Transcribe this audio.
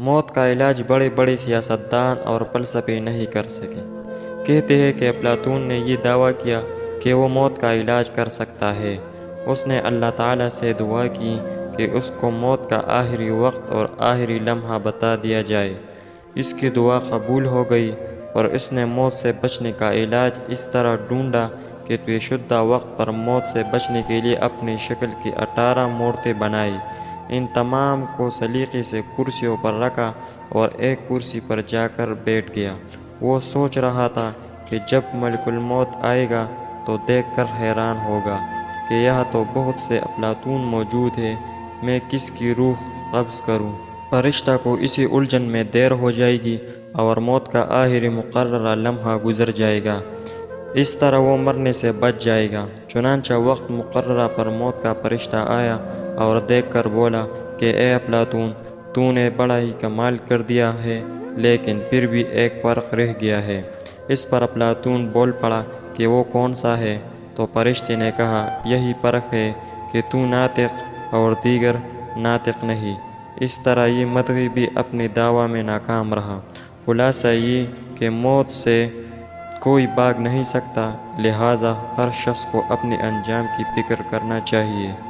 موت کا علاج بڑے بڑے سیاستدان اور فلسفی نہیں کر سکے۔ کہتے ہیں کہ افلاطون نے یہ دعویٰ کیا کہ وہ موت کا علاج کر سکتا ہے۔ اس نے اللہ تعالیٰ سے دعا کی کہ اس کو موت کا آخری وقت اور آخری لمحہ بتا دیا جائے۔ اس کی دعا قبول ہو گئی اور اس نے موت سے بچنے کا علاج اس طرح ڈھونڈا کہ طے شدہ وقت پر موت سے بچنے کے لیے اپنی شکل کی 18 مورتیں بنائی۔ ان تمام کو سلیقے سے کرسیوں پر رکھا اور ایک کرسی پر جا کر بیٹھ گیا۔ وہ سوچ رہا تھا کہ جب ملک الموت آئے گا تو دیکھ کر حیران ہوگا کہ یہاں تو بہت سے افلاطون موجود ہیں، میں کس کی روح قبض کروں؟ فرشتہ کو اسی الجھن میں دیر ہو جائے گی اور موت کا آخری مقررہ لمحہ گزر جائے گا۔ اس طرح وہ مرنے سے بچ جائے گا۔ چنانچہ وقت مقررہ پر موت کا فرشتہ آیا اور دیکھ کر بولا کہ اے افلاطون، تو نے بڑا ہی کمال کر دیا ہے، لیکن پھر بھی ایک فرق رہ گیا ہے۔ اس پر افلاطون بول پڑا کہ وہ کون سا ہے؟ تو فرشتے نے کہا، یہی فرق ہے کہ تو ناطق اور دیگر ناطق نہیں۔ اس طرح یہ مدعی بھی اپنے دعویٰ میں ناکام رہا۔ خلاصہ یہ کہ موت سے کوئی بھاگ نہیں سکتا، لہٰذا ہر شخص کو اپنے انجام کی فکر کرنا چاہیے۔